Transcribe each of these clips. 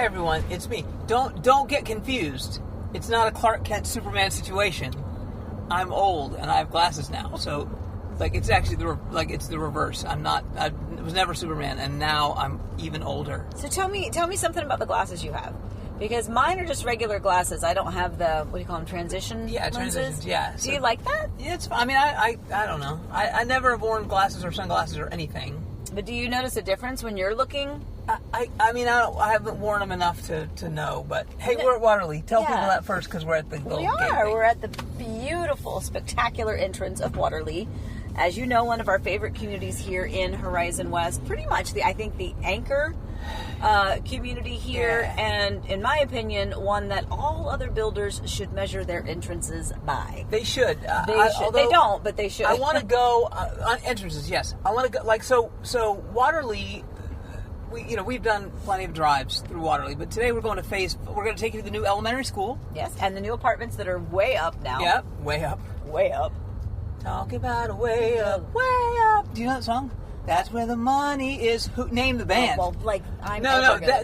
everyone, it's me. Don't get confused. It's not a Clark Kent Superman situation. I'm old and I have glasses now, so like it's actually it's the reverse. I was never Superman, and now I'm even older. So tell me something about the glasses you have, because mine are just regular glasses. I don't have the, what do you call them, transition lenses? Transitions. Yeah. Do you like that? Yeah, it's fine. I mean, I don't know. I never have worn glasses or sunglasses or anything. But do you notice a difference when you're looking? I mean, I haven't worn them enough to know. But hey, we're at Waterleigh. Tell people that first, because we're at the little gate thing. We're at the beautiful, spectacular entrance of Waterleigh. As you know, one of our favorite communities here in Horizon West. Pretty much, I think the anchor community here, and in my opinion, one that all other builders should measure their entrances by. They should. They don't, but they should. I want to go on entrances. Yes, I want to go. So Waterleigh. We've done plenty of drives through Waterleigh, but today we're going to Phase. We're going to take you to the new elementary school. Yes, and the new apartments that are way up now. Yep, way up. Way up. Talk about a way up, way up. Do you know that song? That's where the money is. Name the band. Oh, well,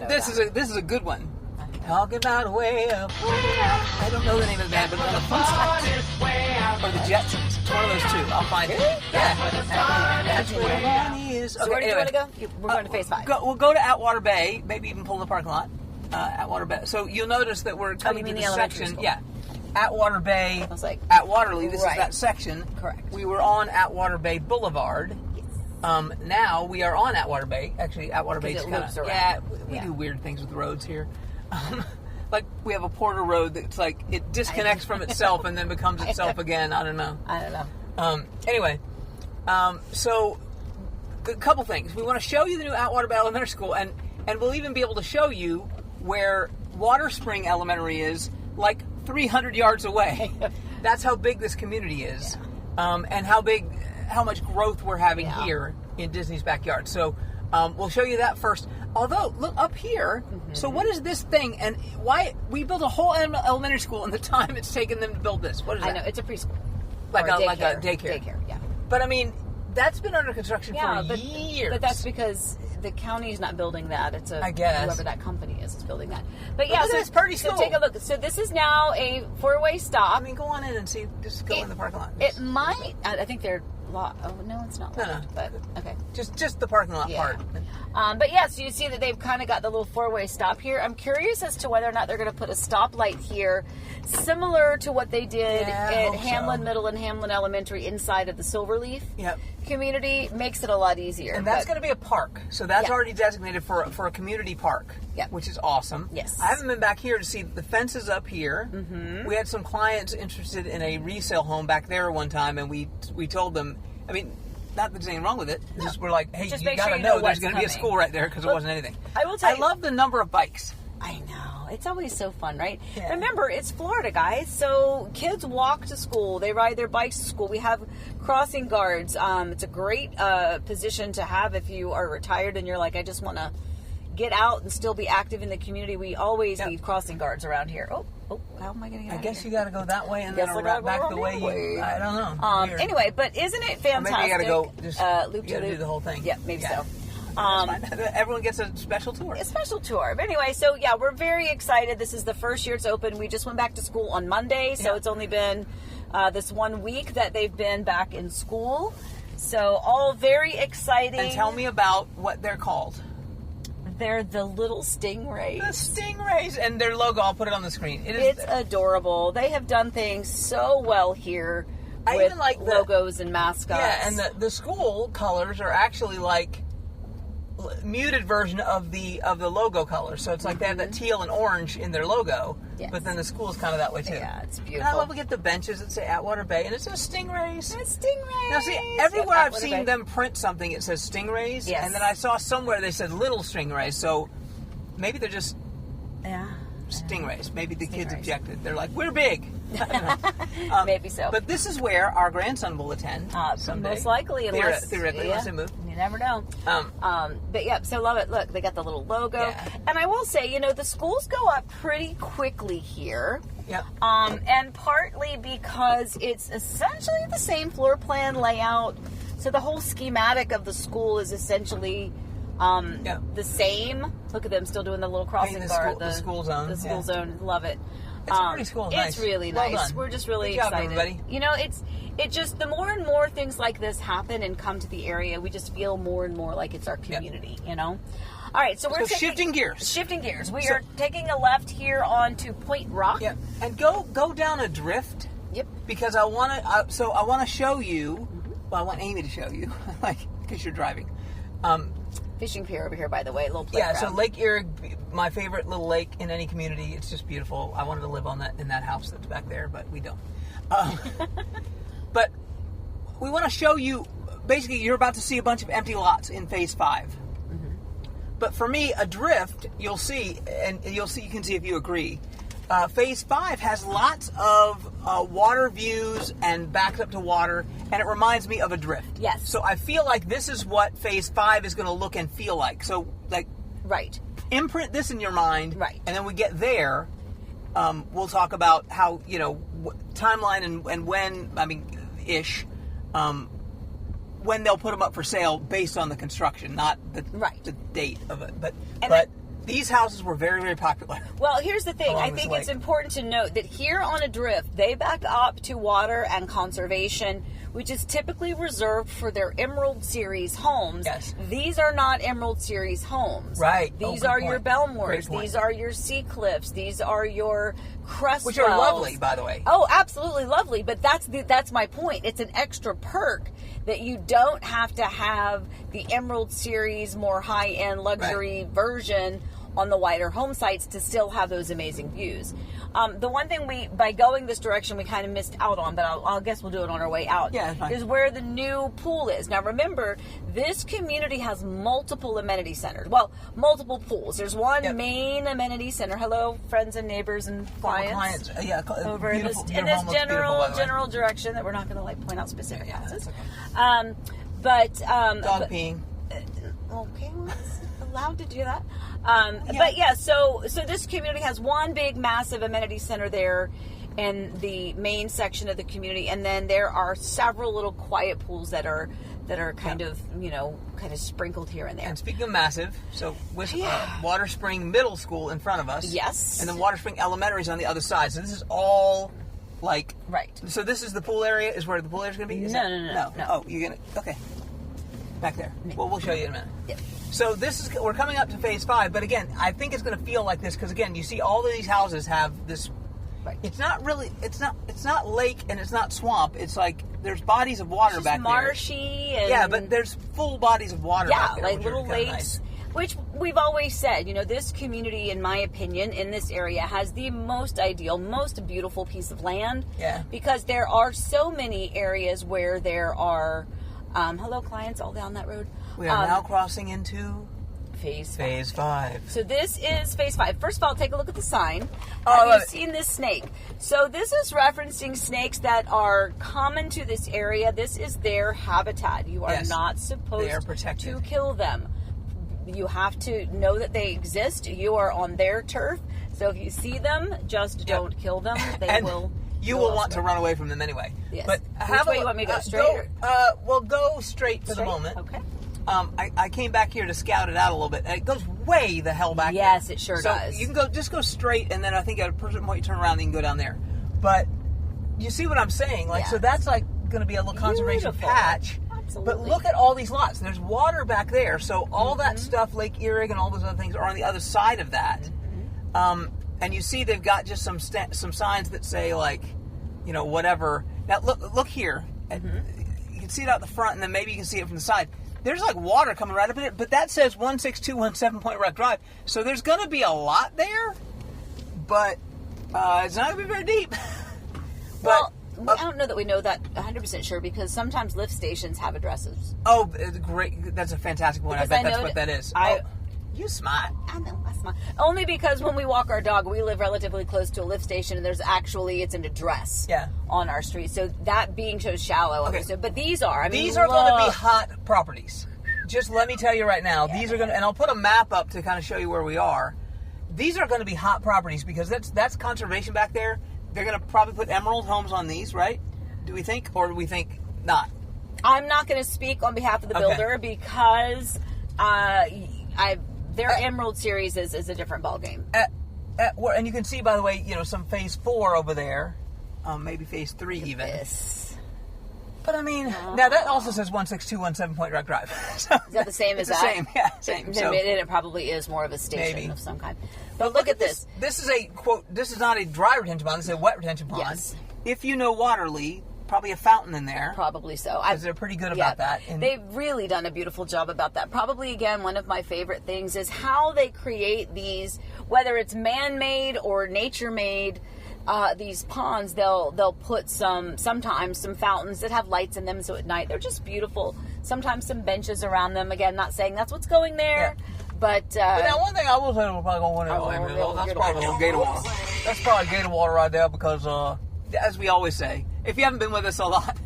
this is a good one. Talk about a way up, way up. I don't know the name of the band, but it's on the Flintstones or the Jetsons. It's one of those two. I'll find it. Yeah. That's where the money is. So where do you want to go? We're going to Phase 5. We'll go to Atwater Bay. Maybe even pull in the parking lot. Atwater Bay. So you'll notice that we're coming to the section. School. Yeah. Atwater Bay. I was like, at Waterleigh. This is that section. Correct. We were on Atwater Bay Boulevard. Yes. Now we are on Atwater Bay. Actually, Atwater Bay is kind of we do weird things with the roads here. Like we have a Porter Road that's like it disconnects from itself and then becomes itself again. I don't know. Anyway, so a couple things. We want to show you the new Atwater Bay Elementary School, and we'll even be able to show you where Water Spring Elementary is, like 300 yards away. That's how big this community is, and how much growth we're having here in Disney's backyard. So we'll show you that first. Although, look up here. Mm-hmm. So what is this thing, and why we built a whole elementary school in the time it's taken them to build this? What is that? I know, it's a preschool. Like a daycare. Daycare, yeah. But I mean, that's been under construction for years. But that's because the county is not building that. It's whoever that company is building that. But yeah, so it's pretty school. So take a look. So this is now a 4-way stop. I mean, go on in and see. Just go in the parking lot. It might. I think they're locked. Oh no, it's not locked. No. But okay. Just the parking lot part. But so you see that they've kind of got the little 4-way stop here. I'm curious as to whether or not they're going to put a stoplight here, similar to what they did at Hamlin Middle and Hamlin Elementary inside of the Silverleaf community. Makes it a lot easier. And that's going to be a park, so that's already designated for a community park, which is awesome. Yes. I haven't been back here to see the fences up here. Mm-hmm. We had some clients interested in a resale home back there one time, and we told them, I mean, not that there's anything wrong with it. No. Just we're like, hey, just you got to know there's going to be a school right there because it wasn't anything. I will tell you. I love the number of bikes. I know. It's always so fun, right? Yeah. Remember, it's Florida, guys. So kids walk to school. They ride their bikes to school. We have crossing guards. It's a great position to have if you are retired and you're like, I just want to get out and still be active in the community. We always need crossing guards around here. Oh, how am I going to get out guess you got to go that way and then wrap back the way you... I don't know. Anyway, but isn't it fantastic? Or maybe you got to go just loop to do the whole thing. Yeah, maybe so. Everyone gets a special tour. A special tour. But anyway, so we're very excited. This is the first year it's open. We just went back to school on Monday, so it's only been this 1 week that they've been back in school. So all very exciting. And tell me about what they're called. They're the little stingrays. The stingrays. And their logo, I'll put it on the screen. It's adorable. They have done things so well here with even like logos and mascots. Yeah, and the school colors are actually like muted version of the logo color. So it's like they have that teal and orange in their logo. Yes. But then the school is kind of that way too. Yeah, it's beautiful. And I love to get the benches that say Atwater Bay, and it says Stingrays. It's Stingrays. Now see, everywhere I've seen them print something, it says Stingrays. Yes. And then I saw somewhere they said Little Stingrays. So maybe they're just Stingrays. Maybe the kids objected. They're like, we're big. Maybe so. But this is where our grandson will attend someday. Most likely, theoretically, unless they move. You never know. But so love it. Look, they got the little logo. Yeah. And I will say, the schools go up pretty quickly here. Yeah. And partly because it's essentially the same floor plan layout. So the whole schematic of the school is essentially The same. Look at them still doing the little crossing guard. The school zone. The school zone. Love it. It's a pretty school. Nice. It's really well nice. Done. We're just really Good job, excited. Everybody. You know, it just, the more and more things like this happen and come to the area, we just feel more and more like it's our community, you know? All right, so we're shifting gears. Shifting gears. We are taking a left here onto Point Rock. Yeah, and go down a drift. Yep. Because I want to show you. Well, I want Amy to show you, like, because you're driving. Fishing pier over here, by the way, a little playground. Yeah, so Lake Erie, my favorite little lake in any community. It's just beautiful. I wanted to live in that house that's back there, but we don't. But we want to show you. Basically, you're about to see a bunch of empty lots in Phase 5. Mm-hmm. But for me, a drift, you'll see, and you can see if you agree. Phase 5 has lots of water views and backs up to water, and it reminds me of a drift. Yes. So I feel like this is what Phase 5 is going to look and feel like. So, like, right. Imprint this in your mind, right? And then we get there. We'll talk about how, you know, timeline and when, ish, when they'll put them up for sale based on the construction, not the date of it. But these houses were very, very popular. Well, here's the thing. I think it's important to note that here on a drift, they back up to water and conservation, which is typically reserved for their Emerald Series homes. Yes. These are not Emerald Series homes. Right. These are your Belmores. These are your Sea Cliffs. These are your Crestwells. Which are lovely, by the way. Oh, absolutely lovely. But that's my point. It's an extra perk that you don't have to have the Emerald Series, more high-end luxury version on the wider home sites to still have those amazing views. The one thing by going this direction we kind of missed out on, but I guess we'll do it on our way out, is where the new pool is. Now remember, this community has multiple amenity centers. Well, multiple pools. There's one main amenity center. Hello, friends and neighbors and clients. Over in this general direction that we're not going to point out specific houses. Okay. Dog peeing. Okay, well, it's allowed to do that. So this community has one big, massive amenity center there in the main section of the community, and then there are several little quiet pools that are kind of sprinkled here and there. And speaking of massive, so with Water Spring Middle School in front of us, yes, and then Water Spring Elementary is on the other side. So this is all right. So this is the pool area. Is where the pool area is going to be? No. Oh, you're gonna back there. Well, we'll show you in a minute. Yep. So we're coming up to Phase 5, but again, I think it's going to feel like this because again, you see all of these houses have this. Right. It's not lake and it's not swamp. It's like there's bodies of water back there. Marshy and but there's full bodies of water. back there, like little lakes. Nice. Which we've always said, this community, in my opinion, in this area has the most ideal, most beautiful piece of land. Yeah. Because there are so many areas where there are, hello clients all down that road. We are now crossing into Phase 5. So this is Phase 5. First of all, take a look at the sign. Oh, have you seen this snake? So this is referencing snakes that are common to this area. This is their habitat. You are not supposed to kill them. You have to know that they exist. You are on their turf. So if you see them, just don't kill them. They will. You will want to run away from them anyway. Yes. But which way you want me to go? Straight? Go straight for the moment. Okay. I came back here to scout it out a little bit, and it goes way the hell back. Yes, it sure does. So you can just go straight, and then I think at a certain point you turn around and you can go down there. But you see what I'm saying? So that's like going to be a little conservation patch. Absolutely. But look at all these lots. There's water back there, so all that stuff, Lake Erie and all those other things, are on the other side of that. Mm-hmm. And you see they've got just some signs that say whatever. Now look here. Mm-hmm. You can see it out the front, and then maybe you can see it from the side. There's like water coming right up in it, but that says 16217 Point Rock Drive. So there's going to be a lot there, but it's not going to be very deep. Well, I don't know that we know that 100% sure because sometimes lift stations have addresses. Oh, great. That's a fantastic one. I bet that's what that is. You smart. I know, I'm smart. Only because when we walk our dog, we live relatively close to a lift station, and it's an address on our street. So that being so shallow. Okay. But these are, these are going to be hot properties. Just let me tell you right now, these are going to, and I'll put a map up to kind of show you where we are. These are going to be hot properties because that's conservation back there. They're going to probably put emerald homes on these, right? Do we think, or do we think not? I'm not going to speak on behalf of the builder because their Emerald series is a different ballgame. And you can see, by the way, some Phase 4 over there, maybe Phase 3 even. This. But I mean, now that also says 16217 Point Rock Drive. So is that the same as that? Same, yeah, same. So it probably is more of a station of some kind. But look at this. This is a quote. This is not a dry retention pond. This is a wet retention pond. Yes. If you know Waterleigh, probably a fountain in there. Probably so. Because they're pretty good about that. And they've really done a beautiful job about that. Probably, again, one of my favorite things is how they create these, whether it's man-made or nature-made, these ponds. They'll put sometimes some fountains that have lights in them, so at night they're just beautiful. Sometimes some benches around them. Again, not saying that's what's going there. Yeah. But now one thing I will say, we're probably going to win. That's probably Gator Water. That's probably Gator Water right there because, as we always say, if you haven't been with us a lot,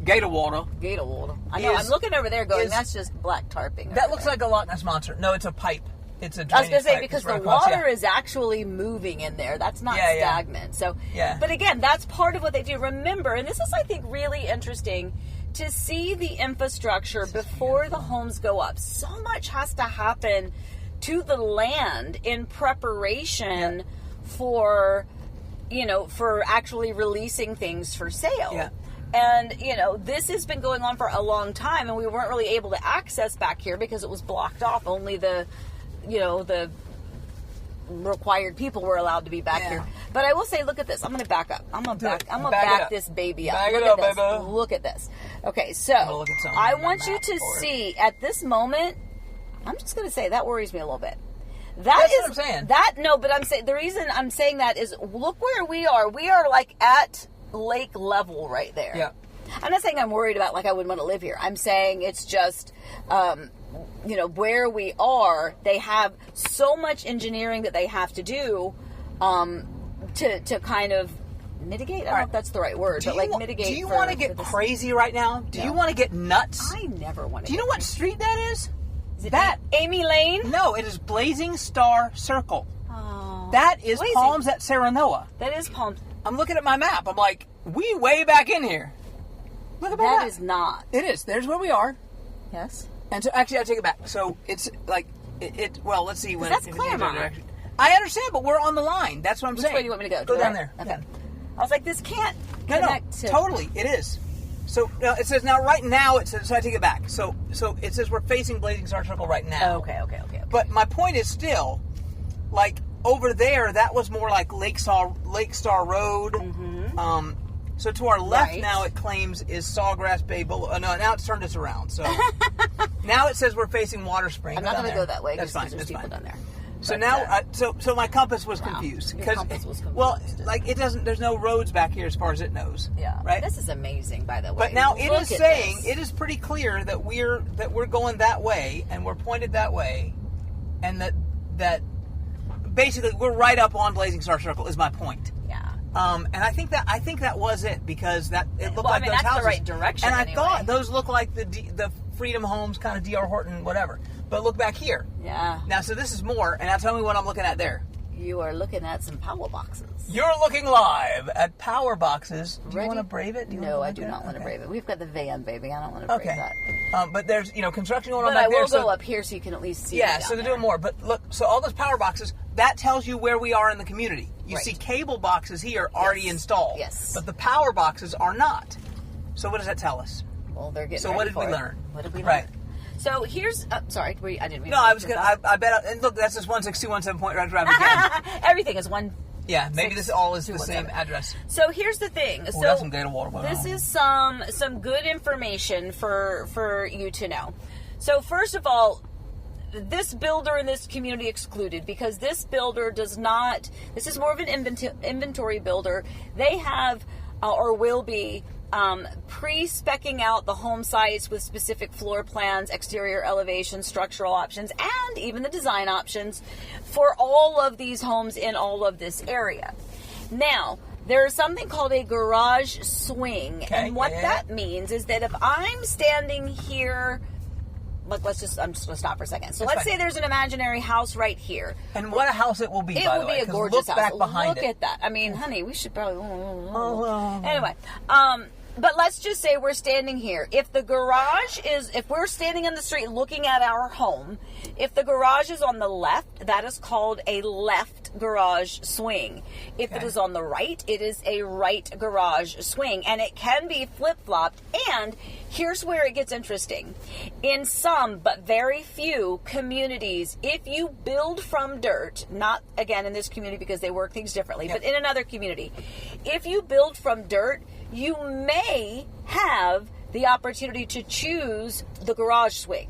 Gator Water. Gator Water. I know. I'm looking over there going, that's just black tarping. That looks like a Loch Ness Monster. No, it's a pipe. It's a drainage I was going to say, pipe. because the water is actually moving in there. That's not stagnant. So, but again, that's part of what they do. Remember, and this is, I think, really interesting, to see the infrastructure before the homes go up. So much has to happen to the land in preparation for, for actually releasing things for sale. Yeah. And, this has been going on for a long time, and we weren't really able to access back here because it was blocked off. Only the required people were allowed to be back here. But I will say, look at this. I'm going to back up. I'm going to back this baby up. Look at this. Baby. Look at this. Okay, so I want you to see at this moment. I'm just going to say that worries me a little bit. That's what I'm saying. But I'm saying the reason I'm saying that is look where we are. We are like at lake level right there. Yeah. I'm not saying I'm worried about like I wouldn't want to live here. I'm saying it's just where we are, they have so much engineering that they have to do to kind of mitigate. I don't know if that's the right word, but mitigate. Do you want to get crazy right now? Do you want to get nuts? I never want to. Do you know what street that is? Is it that Amy Lane? No, it is Blazing Star Circle. Oh, that is Palms at Serenoa. That is Palms. I'm looking at my map. I'm like, we way back in here. Look at that. That is not. It is. There's where we are. Yes. And so, actually, I take it back. So it's like well, let's see when. That's Claremont. I understand, but we're on the line. That's what I'm saying. Which way do you want me to go? Go down there. Okay. Yeah. I was like, this can't connect to... Totally, it is. So it says now. Right now, it says. So I take it back. So it says we're facing Blazing Star Circle right now. Okay. But my point is still, like over there, that was more like Lake Star Road. Mm-hmm. So to our left now, it claims is Sawgrass Bay Boulevard. No, now it's turned us around. So now it says we're facing Water Spring. I'm not going to go that way. That's fine. There's people down there. So now, so my compass was confused because, well, like it doesn't. There's no roads back here as far as it knows. Yeah, right. This is amazing, by the way. But now it is saying it is pretty clear that we're going that way and we're pointed that way, and that basically we're right up on Blazing Star Circle is my point. Yeah. And I think that was it because it looked like those that's houses. The right direction. And I thought those looked like the Freedom Homes, kind of D.R. Horton, whatever. But look back here. Yeah. Now, so this is more, and now tell me what I'm looking at there. You are looking at some power boxes. You're looking live at power boxes. Do you want to brave it? No, I do not want to brave it. We've got the van, baby. I don't want to brave that. But there's, construction going on back there. But I will go up here so you can at least see. Yeah, so they're doing more. But look, so all those power boxes, that tells you where we are in the community. You see cable boxes here already installed. Yes. But the power boxes are not. So what does that tell us? Well, they're getting So what did we learn? What did we learn? Right. So here's, sorry, I didn't mean No, I was going to, I bet, and look, that's just 16217 Point Rock Drive again. Everything is one. Yeah, maybe this all is the same address. So here's the thing. So that's some Gator Water. This is some good information for you to know. So first of all, this builder in this community excluded because this builder does not, this is more of an inventory builder. They have, or will be, pre-speccing out the home sites with specific floor plans, exterior elevation, structural options, and even the design options for all of these homes in all of this area. Now, there is something called a garage swing, and what that means is that if I'm standing here, I'm just going to stop for a second. So let's say there's an imaginary house right here. And what a house it will be, by the way. It will be a gorgeous house. Look back behind it. Look at that. I mean, honey, we should probably... Oh, well. Anyway, But let's just say we're standing here. If we're standing in the street looking at our home, if the garage is on the left, that is called a left garage swing. If it is on the right, it is a right garage swing. And it can be flip-flopped. And here's where it gets interesting. In some, but very few communities, if you build from dirt, not again in this community because they work things differently, but in another community, if you build from dirt, you may have the opportunity to choose the garage swing.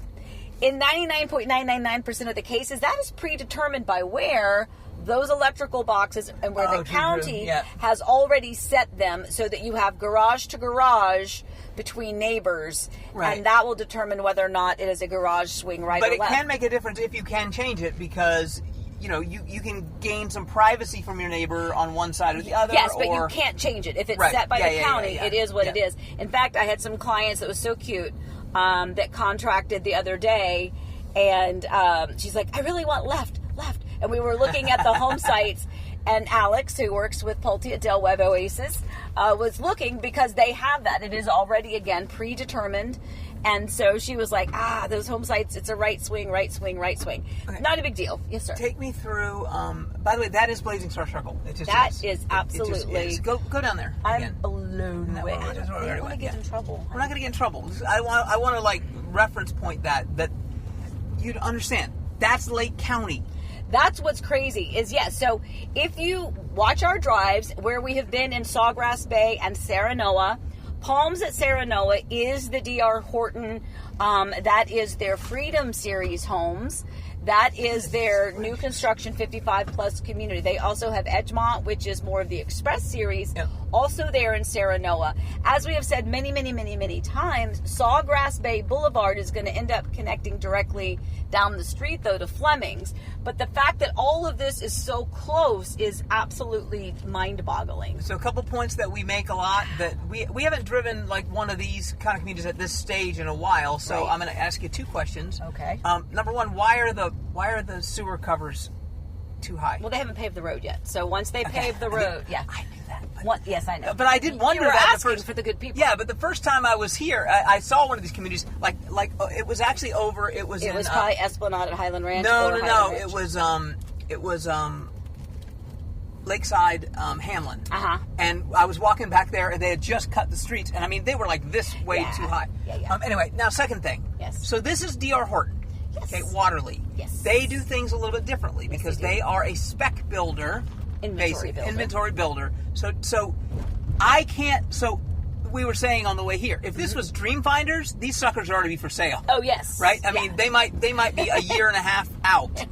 In 99.999% of the cases, that is predetermined by where those electrical boxes and where the county has already set them so that you have garage to garage between neighbors, and that will determine whether or not it is a garage swing right or left. But it can make a difference if you can change it, because you can gain some privacy from your neighbor on one side or the other. Yes, but you can't change it. If it's set by the county, it is what it is. In fact, I had some clients that was so cute that contracted the other day, and she's like, I really want left. And we were looking at the home sites, and Alex, who works with Pulte at Del Webb Oasis, was looking because they have that. It is already, again, predetermined. And so she was like, those home sites, it's a right swing. Okay. Not a big deal. Yes, sir. Take me through, by the way, that is Blazing Star Circle. It just that is absolutely. It just is. Go down there. I'm blown away. I don't want to get in trouble. We're not going to get in trouble. I want to like reference point that you'd understand. That's Lake County. That's what's crazy is, so if you watch our drives where we have been in Sawgrass Bay and Serenoa, Palms at Serenoa is the D.R. Horton, that is their Freedom Series homes. That is their new construction 55 plus community. They also have Edgemont, which is more of the Express Series, also there in Serenoa. As we have said many, many, many, many times, Sawgrass Bay Boulevard is going to end up connecting directly down the street, though, to Fleming's. But the fact that all of this is so close is absolutely mind-boggling. So a couple points that we make a lot, that we haven't driven like one of these kind of communities at this stage in a while, so I'm going to ask you two questions. Okay. Number one, why are the sewer covers too high? Well, they haven't paved the road yet. So once they pave the road, I knew that. Yes, I know. But I did wonder you were that asking for the good people. Yeah, but the first time I was here, I saw one of these communities. Like it was actually over. It was probably Esplanade at Highland Ranch. No. It was Lakeside Hamlin. And I was walking back there, and they had just cut the streets, and I mean they were like this way too high. Anyway, now second thing. Yes. So this is D.R. Horton. Yes. Okay, Waterleigh. Yes. They do things a little bit differently because they are a spec builder. Inventory builder. So I can't. So we were saying on the way here, if this was Dream Finders, these suckers would already be for sale. Oh yes, right. I mean, they might be a year and a half out.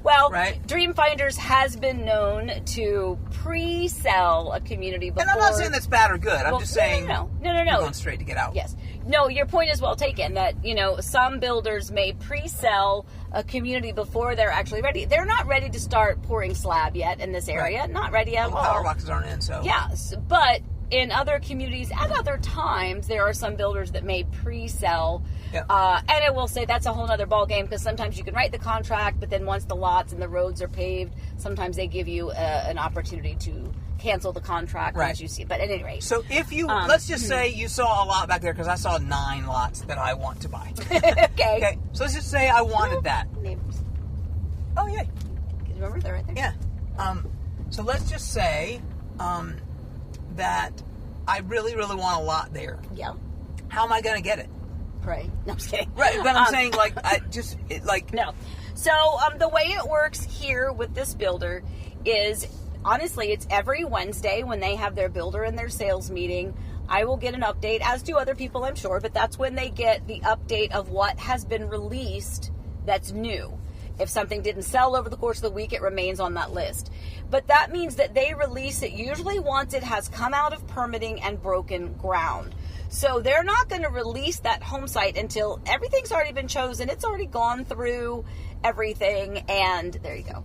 Well, right? Dream Finders has been known to pre-sell a community before. And I'm not saying that's bad or good. I'm just saying no. You're going straight to get out. Yes. No, your point is well taken. That some builders may pre-sell a community before they're actually ready. They're not ready to start pouring slab yet in this area. Right. Not ready at all. Power boxes aren't in, so. Yes, but in other communities at other times, there are some builders that may pre-sell. And I will say that's a whole other ballgame because sometimes you can write the contract, but then once the lots and the roads are paved, sometimes they give you an opportunity to cancel the contract once you see. But at any rate. So if you, let's just say you saw a lot back there, because I saw 9 lots that I want to buy. Okay. So let's just say I wanted that. Neighbors. Oh, yeah. Remember, they're right there. Yeah. So let's just say that I really, really want a lot there. Yeah. How am I going to get it? Pray. No, I'm just kidding. Right, but I'm saying, No. So, the way it works here with this builder is, honestly, it's every Wednesday when they have their builder and their sales meeting. I will get an update, as do other people, I'm sure, but that's when they get the update of what has been released that's new. If something didn't sell over the course of the week, it remains on that list. But that means that they release it usually once it has come out of permitting and broken ground. So they're not going to release that home site until everything's already been chosen. It's already gone through everything, and there you go.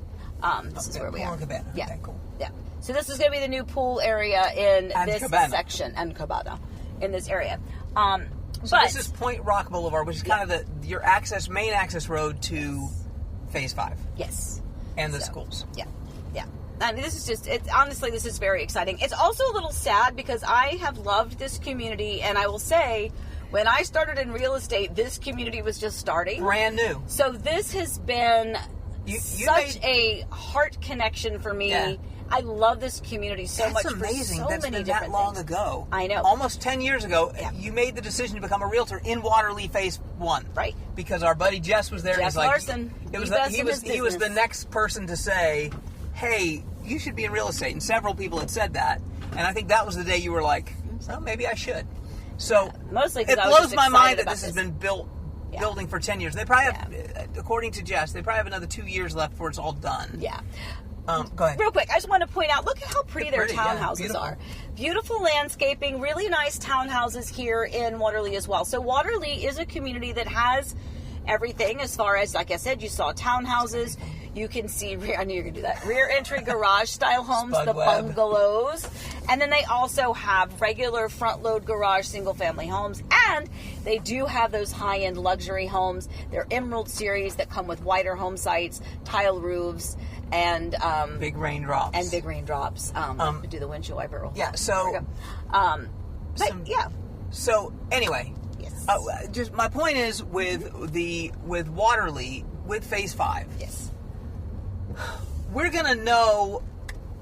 This is where we are. Yeah. Okay, cool. Yeah. So this is going to be the new pool area in this section, and Cabana, in this area. So this is Point Rock Boulevard, which is kind of your main access road to Phase 5. Yes. And the schools. Yeah. Yeah. I mean, this is just, honestly, this is very exciting. It's also a little sad because I have loved this community, and I will say, when I started in real estate, this community was just starting. Brand new. So this has been such a heart connection for me. Yeah. I love this community so much. That's amazing. For so That's many been different that long things. ago. I know. Almost 10 years ago, you made the decision to become a realtor in Waterleigh Phase 1. Right. Because our buddy Jess was there. Jeff Larson. He was the next person to say, hey, you should be in real estate. And several people had said that. And I think that was the day you were like, well, maybe I should. So mostly it blows my mind that this has been building for 10 years. They probably have, according to Jess, they probably have another 2 years left before it's all done. Yeah. Go ahead. Real quick, I just want to point out, look at how pretty their townhouses are. Beautiful landscaping, really nice townhouses here in Waterleigh as well. So Waterleigh is a community that has everything as far as, like I said, you saw townhouses. You can see, I knew you were going to do that, rear entry garage style homes, the bungalows. And then they also have regular front load garage single family homes. And they do have those high end luxury homes. They're Emerald series that come with wider home sites, tile roofs, and big raindrops. Do the windshield wiper roll. Yeah, so So anyway, yes. Just my point is with Waterleigh, with Phase 5. Yes. We're gonna know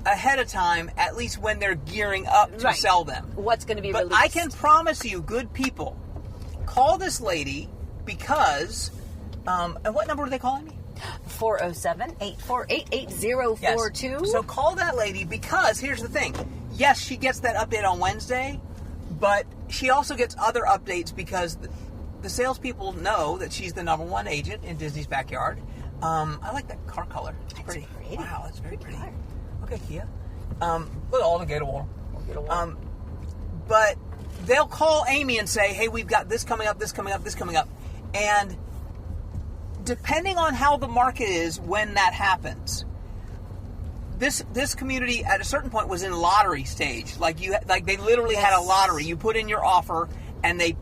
ahead of time, at least when they're gearing up to sell them, what's going to be released. But I can promise you, good people, call this lady because, and what number are they calling me? 407-848-8042. Yes. So call that lady because here's the thing. Yes, she gets that update on Wednesday, but she also gets other updates because the salespeople know that she's the #1 agent in Disney's backyard. I like that car color. It's pretty. Wow, that's very pretty. Okay, Kia. Look at all the Gator Water. But they'll call Amy and say, hey, we've got this coming up, this coming up, this coming up. And depending on how the market is when that happens, this community at a certain point was in lottery stage. Like they literally had a lottery. You put in your offer and they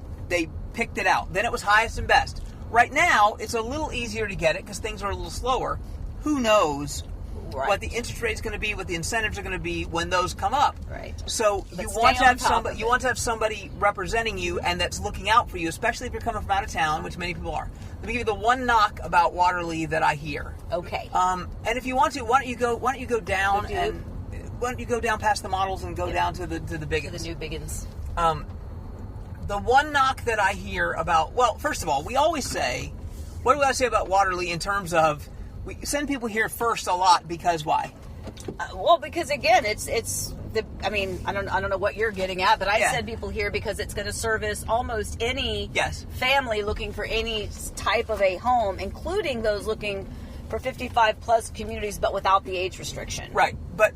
picked it out. Then it was highest and best. Right now, it's a little easier to get it because things are a little slower. Who knows what the interest rate is going to be, what the incentives are going to be when those come up. Right. So you want to have somebody. You want to have somebody representing you and that's looking out for you, especially if you're coming from out of town, which many people are. Let me give you the one knock about Waterleigh that I hear. Okay. And if you want to, why don't you go down and why don't you go down past the models and go down to the biggins? To the new biggins. The one knock that I hear about, well, first of all, we always say, what do I say about Waterleigh in terms of, we send people here first a lot because why? Well, because again, I don't know what you're getting at, but I send people here because it's going to service almost any family looking for any type of a home, including those looking for 55 plus communities, but without the age restriction. Right. But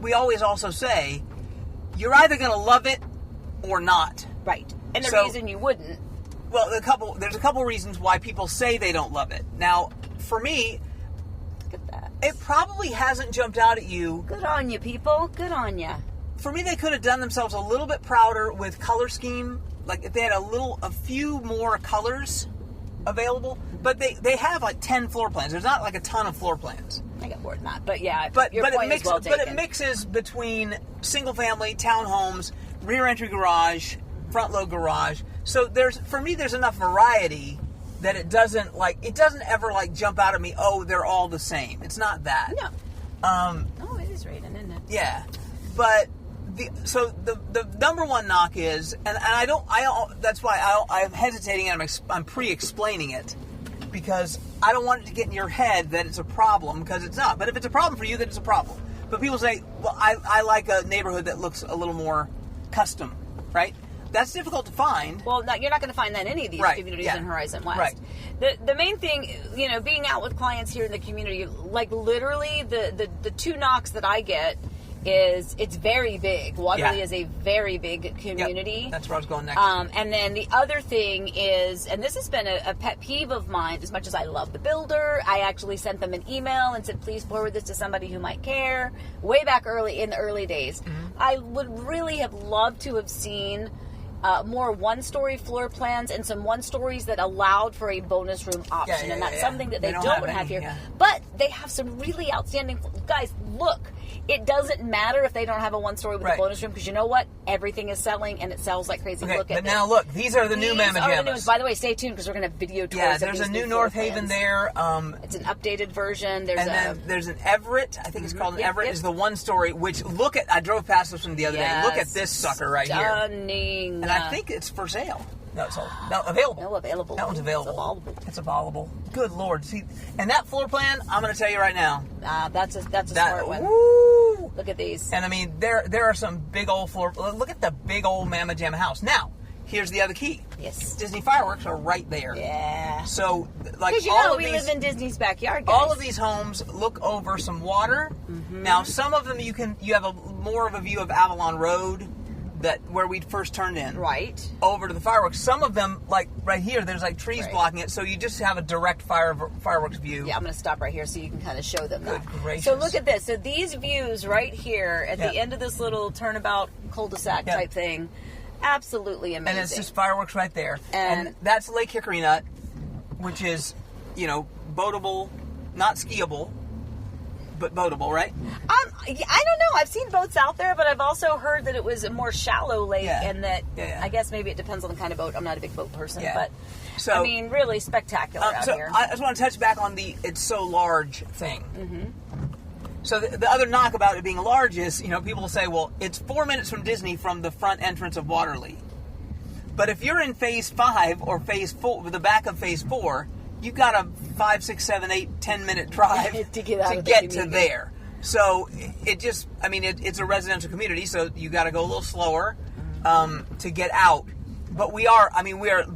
we always also say, you're either going to love it or not. Right. And the reason you wouldn't. Well, there's a couple reasons why people say they don't love it. Now, for me, look at that. It probably hasn't jumped out at you. Good on you, people. Good on you. For me, they could have done themselves a little bit prouder with color scheme. Like if they had a few more colors available. But they have like 10 floor plans. There's not like a ton of floor plans. I got more than that. But yeah, but it mixes between single family, townhomes, rear entry garage, front load garage. So there's enough variety that it doesn't ever like jump out at me, oh, they're all the same. It's not that. No. It is raining, isn't it? Yeah. But the number one knock is, and that's why I'm hesitating and I'm pre-explaining it, because I don't want it to get in your head that it's a problem, because it's not. But if it's a problem for you, then it's a problem. But people say, well, I like a neighborhood that looks a little more custom, right? That's difficult to find. Well, you're not going to find that in any of these communities in Horizon West. Right. The main thing, being out with clients here in the community, like literally the two knocks that I get is it's very big. Waterleigh is a very big community. Yep. That's where I was going next. And then the other thing is, and this has been a pet peeve of mine, as much as I love the builder, I actually sent them an email and said, please forward this to somebody who might care, way back in the early days. Mm-hmm. I would really have loved to have seen more one-story floor plans and some one-stories that allowed for a bonus room option. And that's something that they don't have here. Yeah. But they have some really outstanding... Guys, look. It doesn't matter if they don't have a one-story with a bonus room, because you know what? Everything is selling, and it sells like crazy. Okay, look at but now look, these are the new Mamma Jammas. By the way, stay tuned because we're going to have video tours. Yeah, there's a new North Haven there. It's an updated version. Then there's an Everett. I think it's called an Everett. Is the one story. Which I drove past this one the other day. Look at this sucker right here. Stunning. And I think it's for sale. No, it's all available. No, available. That one's available. It's available. Good Lord. See, and that floor plan, I'm going to tell you right now. That's a smart one. Woo! Look at these. And I mean, there are some big old floor. Look at the big old Mamma Jamma house. Now, here's the other key. Yes. Disney fireworks are right there. Yeah. So, like, because all of we these, live in Disney's backyard, guys. All of these homes look over some water. Now, some of them you have more of a view of Avalon Road. Where we first turned in, right over to the fireworks. Some of them, like right here, there's like trees blocking it, so you just have a direct fireworks view. Yeah, I'm going to stop right here so you can kind of show them Good that. Gracious. So look at this. So these views right here at the end of this little turnabout cul-de-sac type thing, absolutely amazing. And it's just fireworks right there. And that's Lake Hickory Nut, which is, boatable, not skiable. But boatable, right? I don't know. I've seen boats out there, but I've also heard that it was a more shallow lake, and that I guess maybe it depends on the kind of boat. I'm not a big boat person, but so I mean, really spectacular out here. I just want to touch back on the "it's so large" thing. So the other knock about it being large is, people will say, "Well, it's 4 minutes from Disney from the front entrance of Waterleigh." But if you're in Phase 5 or Phase 4, the back of Phase 4. You've got a 5, 6, 7, 8, 10-minute drive to get to there. So it's a residential community, so you got to go a little slower to get out. But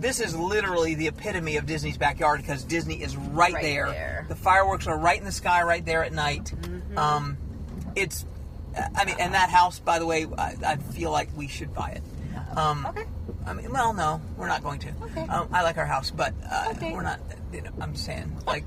this is literally the epitome of Disney's backyard, because Disney is right there. The fireworks are right in the sky right there at night. And that house, by the way, I feel like we should buy it. Okay. No, we're not going to. Okay. I like our house, but we're not. I'm saying, like,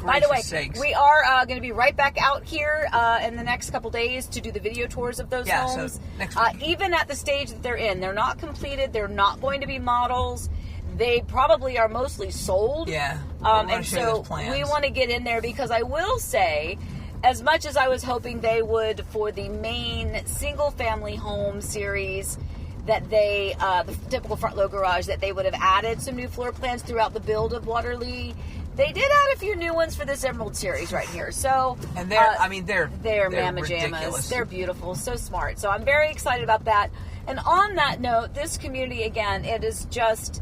by the way, sakes. we are going to be right back out here in the next couple days to do the video tours of those homes. So next week. Even at the stage that they're in, they're not completed. They're not going to be models. They probably are mostly sold. Yeah. And so we want to get in there, because I will say, as much as I was hoping they would for the main single-family home series, that they, the typical front low garage, that they would have added some new floor plans throughout the build of Waterleigh. They did add a few new ones for this Emerald series right here. So, and they're Mamma Jammas. They're beautiful, so smart. So I'm very excited about that. And on that note, this community, again, it is just,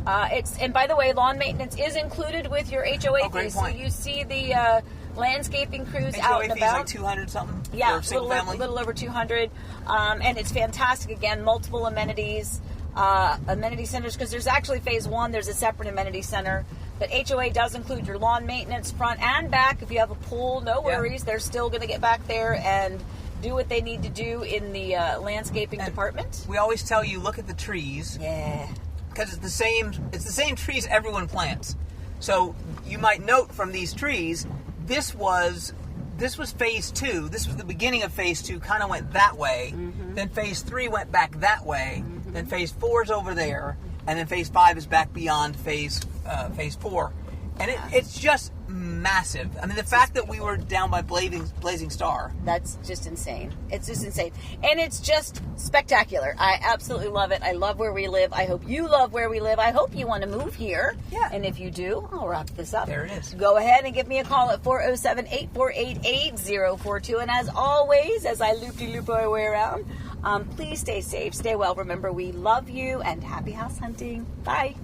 and by the way, lawn maintenance is included with your HOA fees. So you see the landscaping crews out and about. Like 200 something. Yeah, for a single family. A little over 200, and it's fantastic. Again, multiple amenities, amenity centers, because there's actually Phase 1. There's a separate amenity center, but HOA does include your lawn maintenance front and back. If you have a pool, no worries. They're still going to get back there and do what they need to do in the landscaping department. We always tell you, look at the trees. Yeah. Because it's the same trees everyone plants. So you might note from these trees, this was Phase 2. This was the beginning of Phase 2, kind of went that way. Then Phase 3 went back that way. Then Phase 4 is over there. And then Phase 5 is back beyond Phase 4. And it's just massive. I mean, the fact that we were down by Blazing Star. That's just insane. It's just insane. And it's just spectacular. I absolutely love it. I love where we live. I hope you love where we live. I hope you want to move here. Yeah. And if you do, I'll wrap this up. There it is. Go ahead and give me a call at 407-848-8042. And as always, as I loop-de-loop our way around, please stay safe, stay well. Remember, we love you, and happy house hunting. Bye.